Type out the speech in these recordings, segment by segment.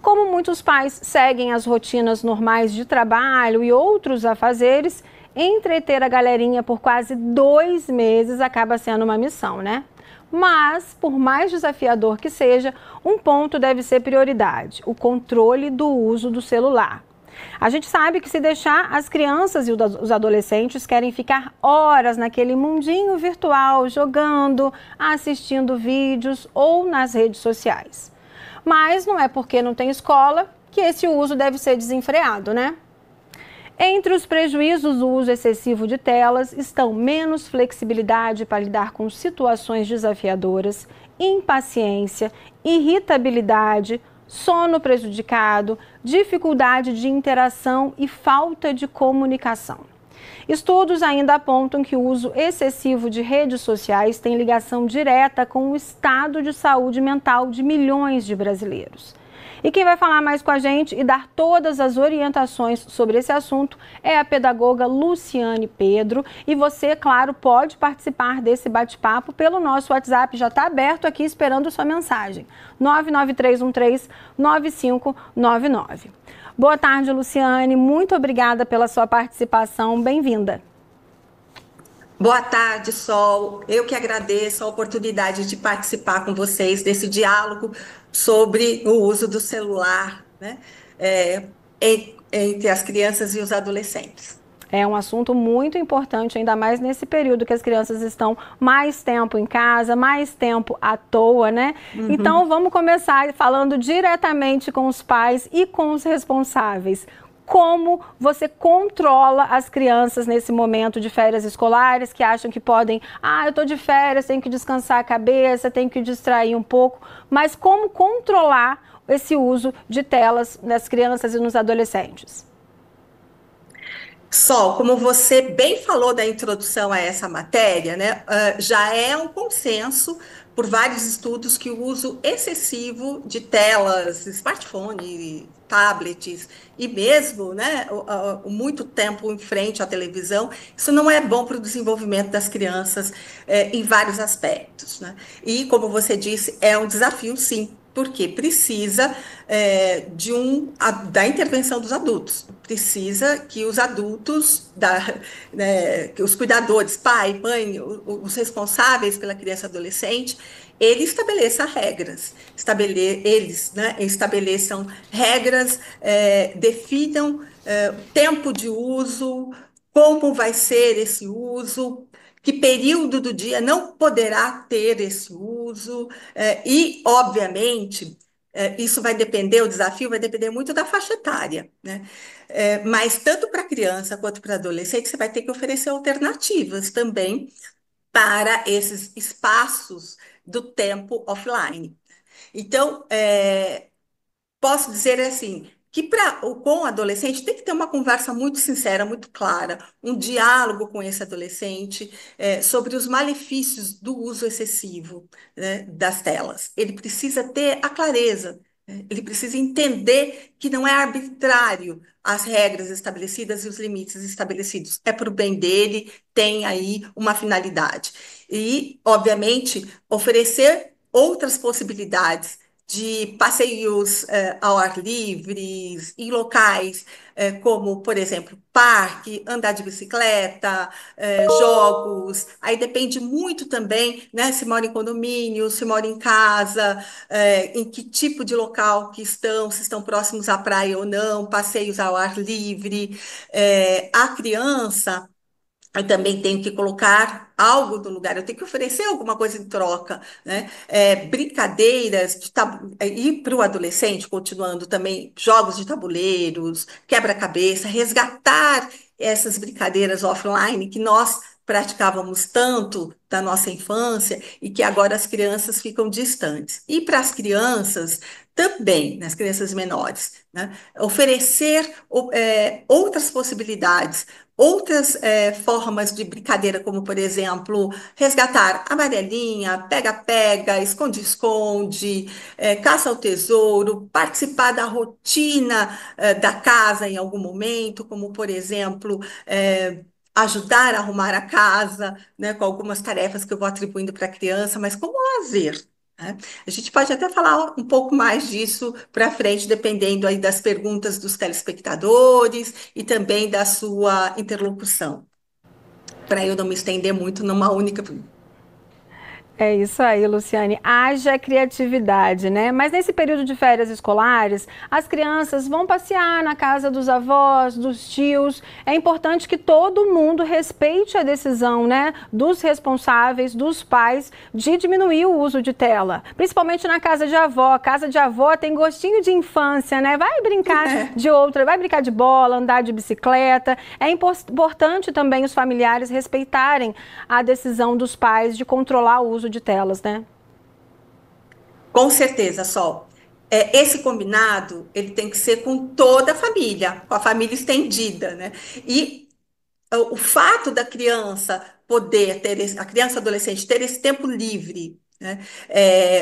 Como muitos pais seguem as rotinas normais de trabalho e outros afazeres, entreter a galerinha por quase 2 meses acaba sendo uma missão, né? Mas, por mais desafiador que seja, um ponto deve ser prioridade: o controle do uso do celular. A gente sabe que se deixar, as crianças e os adolescentes querem ficar horas naquele mundinho virtual, jogando, assistindo vídeos ou nas redes sociais. Mas não é porque não tem escola que esse uso deve ser desenfreado, né? Entre os prejuízos do uso excessivo de telas estão menos flexibilidade para lidar com situações desafiadoras, impaciência, irritabilidade, sono prejudicado, dificuldade de interação e falta de comunicação. Estudos ainda apontam que o uso excessivo de redes sociais tem ligação direta com o estado de saúde mental de milhões de brasileiros. E quem vai falar mais com a gente e dar todas as orientações sobre esse assunto é a pedagoga Luciane Pedro. E você, claro, pode participar desse bate-papo pelo nosso WhatsApp, já está aberto aqui esperando sua mensagem, 993139599. Boa tarde, Luciane, muito obrigada pela sua participação, bem-vinda. Boa tarde, Sol. Eu que agradeço a oportunidade de participar com vocês desse diálogo sobre o uso do celular, né, entre as crianças e os adolescentes. É um assunto muito importante, ainda mais nesse período que as crianças estão mais tempo em casa, mais tempo à toa, né? Então, vamos começar falando diretamente com os pais e com os responsáveis. Como você controla as crianças nesse momento de férias escolares que acham que podem, eu estou de férias, tenho que descansar a cabeça, tenho que distrair um pouco, mas como controlar esse uso de telas nas crianças e nos adolescentes? Sol, como você bem falou da introdução a essa matéria, né, já é um consenso por vários estudos que o uso excessivo de telas, smartphone, tablets e mesmo, né, muito tempo em frente à televisão, isso não é bom para o desenvolvimento das crianças, em vários aspectos, né? E, como você disse, é um desafio, sim, porque precisa da intervenção dos adultos. Precisa que os adultos, né, que os cuidadores, pai, mãe, os responsáveis pela criança e adolescente, ele estabeleça regras, eles, né, estabeleçam regras, definam tempo de uso, como vai ser esse uso, que período do dia não poderá ter esse uso, e, obviamente, isso vai depender, o desafio vai depender muito da faixa etária, né? Mas tanto para criança quanto para adolescente, você vai ter que oferecer alternativas também para esses espaços do tempo offline. Então, posso dizer assim, que com o adolescente tem que ter uma conversa muito sincera, muito clara, um diálogo com esse adolescente, sobre os malefícios do uso excessivo, né, das telas. Ele precisa ter a clareza, né, ele precisa entender que não é arbitrário as regras estabelecidas e os limites estabelecidos. É para o bem dele, tem aí uma finalidade. E, obviamente, oferecer outras possibilidades de passeios ao ar livre, em locais como, por exemplo, parque, andar de bicicleta, jogos. Aí depende muito também, né, se mora em condomínio, se mora em casa, em que tipo de local que estão, se estão próximos à praia ou não, passeios ao ar livre. A criança, eu também tenho que colocar algo no lugar, eu tenho que oferecer alguma coisa em troca, né? Brincadeiras e para o adolescente, continuando também, jogos de tabuleiros, quebra-cabeça, resgatar essas brincadeiras offline que nós praticávamos tanto da nossa infância e que agora as crianças ficam distantes. E para as crianças também, nas crianças menores, né? Oferecer outras possibilidades, outras formas de brincadeira, como, por exemplo, resgatar amarelinha, pega-pega, esconde-esconde, caça ao tesouro, participar da rotina da casa em algum momento, como, por exemplo, ajudar a arrumar a casa, né, com algumas tarefas que eu vou atribuindo para a criança, mas como lazer. né? A gente pode até falar um pouco mais disso para frente, dependendo aí das perguntas dos telespectadores e também da sua interlocução, para eu não me estender muito numa única. É isso aí, Luciane. Haja criatividade, né? Mas nesse período de férias escolares, as crianças vão passear na casa dos avós, dos tios. É importante que todo mundo respeite a decisão, né, dos responsáveis, dos pais, de diminuir o uso de tela. Principalmente na casa de avó. Casa de avó tem gostinho de infância, né? Vai brincar de outra, vai brincar de bola, andar de bicicleta. É importante também os familiares respeitarem a decisão dos pais de controlar o uso de telas, né? Com certeza, Sol. Esse combinado, ele tem que ser com toda a família, com a família estendida, né? E o fato da criança poder ter, a criança adolescente ter esse tempo livre, né?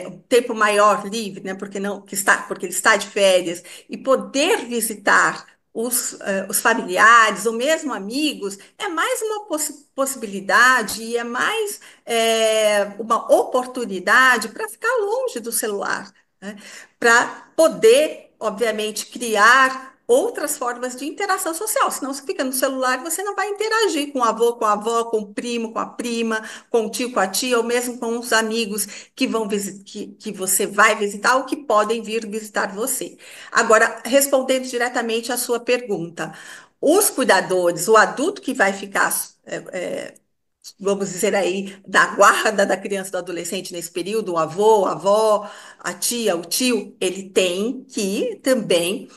Um tempo maior livre, né? Porque não, porque ele está de férias, e poder visitar os familiares ou mesmo amigos, é mais uma possibilidade e é mais uma oportunidade para ficar longe do celular, né? Para poder, obviamente, criar outras formas de interação social. Senão você fica no celular e você não vai interagir com o avô, com a avó, com o primo, com a prima, com o tio, com a tia, ou mesmo com os amigos que vão que você vai visitar ou que podem vir visitar você. Agora, respondendo diretamente à sua pergunta, os cuidadores, o adulto que vai ficar vamos dizer aí, da guarda da criança e do adolescente nesse período, o avô, a avó, a tia, o tio, ele tem que também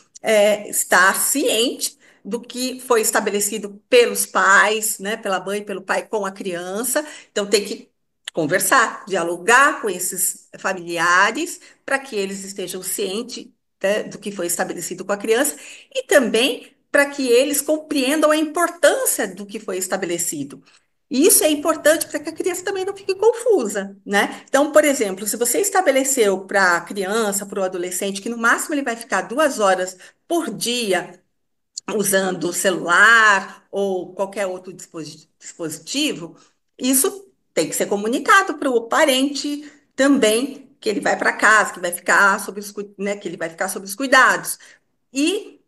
estar ciente do que foi estabelecido pelos pais, né, pela mãe, pelo pai com a criança. Então tem que conversar, dialogar com esses familiares para que eles estejam cientes, né, do que foi estabelecido com a criança e também para que eles compreendam a importância do que foi estabelecido. E isso é importante para que a criança também não fique confusa, né? Então, por exemplo, se você estabeleceu para a criança, para o adolescente, que no máximo ele vai ficar 2 horas por dia usando o celular ou qualquer outro dispositivo, isso tem que ser comunicado para o parente também, que ele vai para casa, que vai ficar né, que ele vai ficar sob os cuidados. E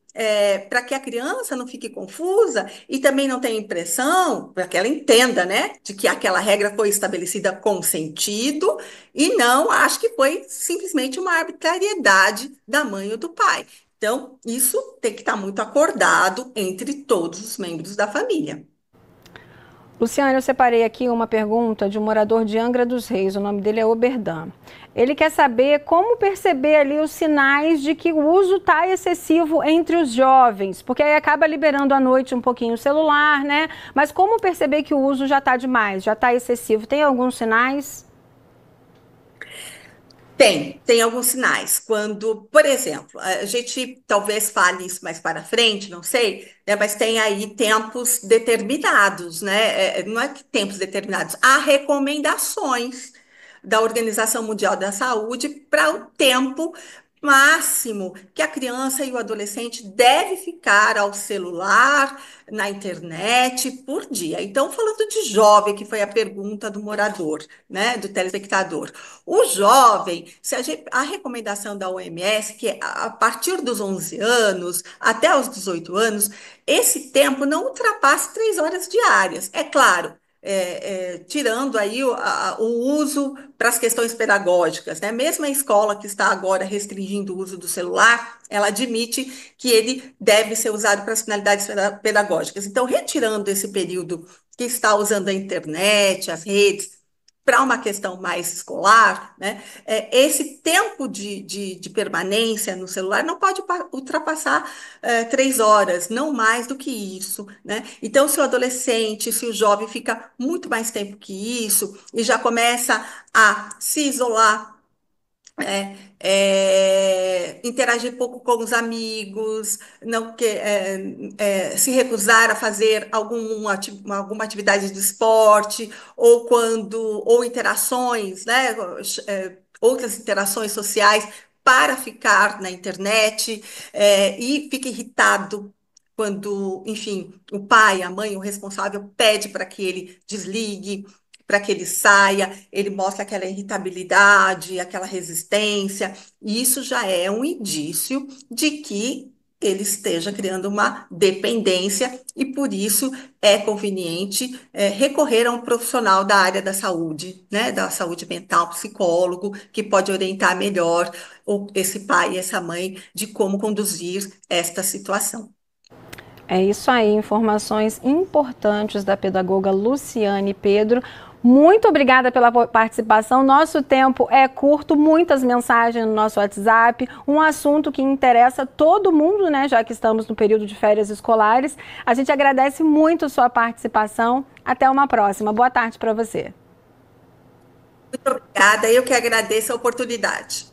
para que a criança não fique confusa e também não tenha impressão, para que ela entenda, né, de que aquela regra foi estabelecida com sentido e não acho que foi simplesmente uma arbitrariedade da mãe ou do pai. Então, isso tem que estar muito acordado entre todos os membros da família. Luciane, eu separei aqui uma pergunta de um morador de Angra dos Reis, o nome dele é Oberdan. Ele quer saber como perceber ali os sinais de que o uso está excessivo entre os jovens, porque aí acaba liberando à noite um pouquinho o celular, né? Mas como perceber que o uso já está demais, já está excessivo? Tem alguns sinais? Tem alguns sinais. Quando, por exemplo, a gente talvez fale isso mais para frente, não sei, né, mas tem aí tempos determinados, né? Não é que tempos determinados, há recomendações da Organização Mundial da Saúde para o tempo máximo que a criança e o adolescente deve ficar ao celular, na internet por dia. Então, falando de jovem, que foi a pergunta do morador, né, do telespectador. O jovem, se a recomendação da OMS, que é a partir dos 11 anos até os 18 anos, esse tempo não ultrapasse 3 horas diárias. É claro, tirando aí o uso para as questões pedagógicas, né? Mesmo a escola que está agora restringindo o uso do celular, ela admite que ele deve ser usado para as finalidades pedagógicas. Então, retirando esse período que está usando a internet, as redes, para uma questão mais escolar, né, esse tempo de permanência no celular não pode ultrapassar 3 horas, não mais do que isso, né? Então, se o adolescente, se o jovem fica muito mais tempo que isso e já começa a se isolar, interagir pouco com os amigos, não se recusar a fazer alguma atividade de esporte, ou interações, né, outras interações sociais para ficar na internet, e fica irritado quando, enfim, o pai, a mãe, o responsável pede para que ele desligue. para que ele saia, ele mostra aquela irritabilidade, aquela resistência, e isso já é um indício de que ele esteja criando uma dependência e por isso é conveniente recorrer a um profissional da área da saúde, né, da saúde mental, psicólogo, que pode orientar melhor esse pai e essa mãe de como conduzir esta situação. É isso aí, informações importantes da pedagoga Luciane Pedro. Muito obrigada pela participação. Nosso tempo é curto, muitas mensagens no nosso WhatsApp, um assunto que interessa todo mundo, né? Já que estamos no período de férias escolares. A gente agradece muito a sua participação. Até uma próxima. Boa tarde para você. Muito obrigada, eu que agradeço a oportunidade.